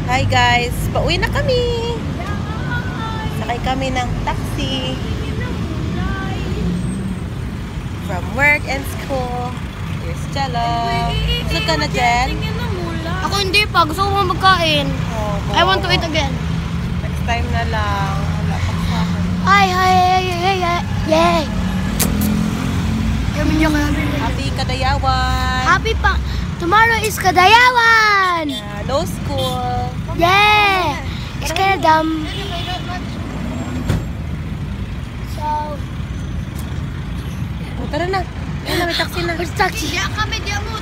Hi guys, pauwi na kami. Sakay kami ng taxi from work and school. Here's Jello. Gusto ka na, Jen? Ako hindi pa. Gusto ko magkain. Oh, I want to eat again. Next time na lang. Wala pa sa akin. Ay. Yay! Happy Kadayawan! Happy pa! Tomorrow is Kadayawan! No school! Yeah! It's kinda dumb. So... Oh, tara na. Ayun na, may taxi na. Where's taxi? Diyan kami, diyan mo.